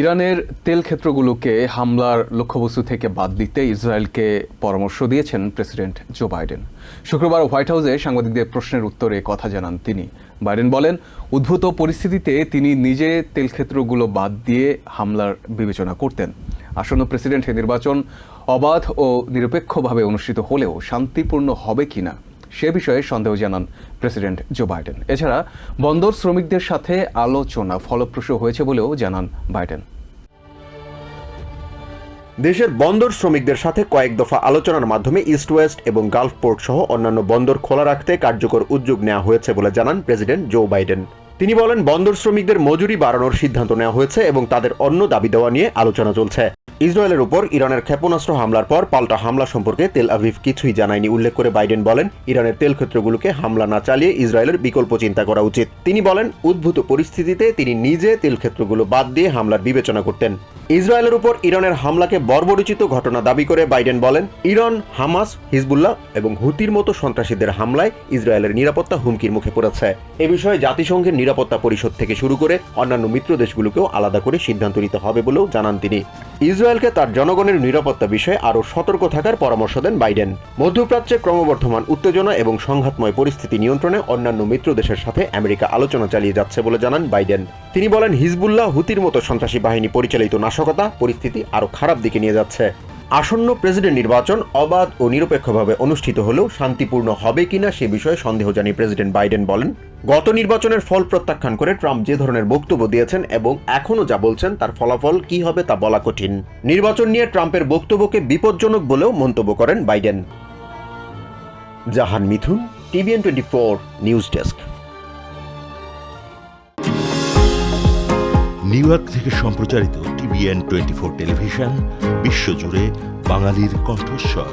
ইরানের তেল ক্ষেত্রগুলোকে হামলার লক্ষ্যবস্তু থেকে বাদ দিতে ইসরায়েলকে পরামর্শ দিয়েছেন প্রেসিডেন্ট জো বাইডেন। শুক্রবার হোয়াইট হাউসে সাংবাদিকদের প্রশ্নের উত্তরে কথা জানান তিনি। বাইডেন বলেন, উদ্ভূত পরিস্থিতিতে তিনি নিজে তেল ক্ষেত্রগুলো বাদ দিয়ে হামলার বিবেচনা করতেন। আসন্ন প্রেসিডেন্ট নির্বাচন অবাধ ও নিরপেক্ষভাবে অনুষ্ঠিত হলেও শান্তিপূর্ণ হবে কিনা সে বিষয়ে সন্দেহ জানান প্রেসিডেন্ট জো বাইডেন। এছাড়া বন্দর শ্রমিকদের সাথে আলোচনা ফলপ্রসূ হয়েছে বলেও জানান বাইডেন। দেশের বন্দর শ্রমিকদের সাথে কয়েক দফা আলোচনার মাধ্যমে ইস্ট ওয়েস্ট এবং গালফ পোর্ট সহ অন্যান্য বন্দর খোলা রাখতে কার্যকর উদ্যোগ নেওয়া হয়েছে বলে জানান প্রেসিডেন্ট জো বাইডেন। তিনি বলেন, বন্দর শ্রমিকদের মজুরি বাড়ানোর সিদ্ধান্ত নেওয়া হয়েছে এবং তাদের অন্য দাবি দেওয়া নিয়ে আলোচনা চলছে। ইসরায়েলের উপর ইরানের ক্ষেপণাস্ত্র হামলার পর পাল্টা হামলা সম্পর্কে তেল আভিভ কিছুই জানায়নি উল্লেখ করে বাইডেন বলেন, ইরানের তেল ক্ষেত্রগুলোকে হামলা না চালিয়ে ইসরায়েলের বিকল্প চিন্তা করা উচিত। তিনি বলেন, উদ্ভূত পরিস্থিতিতে তিনি নিজে তেল ক্ষেত্রগুলো বাদ দিয়ে হামলার বিবেচনা করতেন। ইসরায়েলের উপর ইরানের হামলাকে বর্বরোচিত ঘটনা দাবি করে বাইডেন বলেন, ইরান, হামাস, হিজবুল্লাহ এবং হুতির মতো সন্ত্রাসীদের হামলায় ইসরায়েলের নিরাপত্তা হুমকির মুখে পড়েছে। এ বিষয়ে জাতিসংঘের নিরাপত্তা পরিষদ থেকে শুরু করে অন্যান্য মিত্র দেশগুলোকেও আলাদা করে সিদ্ধান্ত নিতে হবে বলেও জানান তিনি। ইসরায়েলকে তার জনগণের নিরাপত্তা বিষয়ে আরও সতর্ক থাকার পরামর্শ দেন বাইডেন। মধ্যপ্রাচ্যে ক্রমবর্ধমান উত্তেজনা এবং সংঘাতময় পরিস্থিতি নিয়ন্ত্রণে অন্যান্য মিত্র দেশের সাথে আমেরিকা আলোচনা চালিয়ে যাচ্ছে বলে জানান বাইডেন। তিনি বলেন, হিজবুল্লাহ, হুতির মতো সন্ত্রাসী বাহিনী পরিচালিত নাশকতা পরিস্থিতি আরও খারাপ দিকে নিয়ে যাচ্ছে। আসন্ন প্রেসিডেন্ট নির্বাচন অবাধ ও নিরপেক্ষভাবে অনুষ্ঠিত হলেও শান্তিপূর্ণ হবে কিনা সে বিষয়ে সন্দেহ জানিয়ে প্রেসিডেন্ট বাইডেন বলেন, গত নির্বাচনের ফল প্রত্যাখ্যান করে ট্রাম্প যে ধরনের বক্তব্য দিয়েছেন এবং এখনও যা বলছেন তার ফলাফল কি হবে তা বলা কঠিন। নির্বাচন নিয়ে ট্রাম্পের বক্তব্যকে বিপজ্জনক বলেও মন্তব্য করেন বাইডেন। জাহান মিথুন, TVN 24 news desk. New York থেকে সম্প্রচারিত TVN 24 টেলিভিশন বিশ্বজুড়ে বাঙালির কণ্ঠস্বর।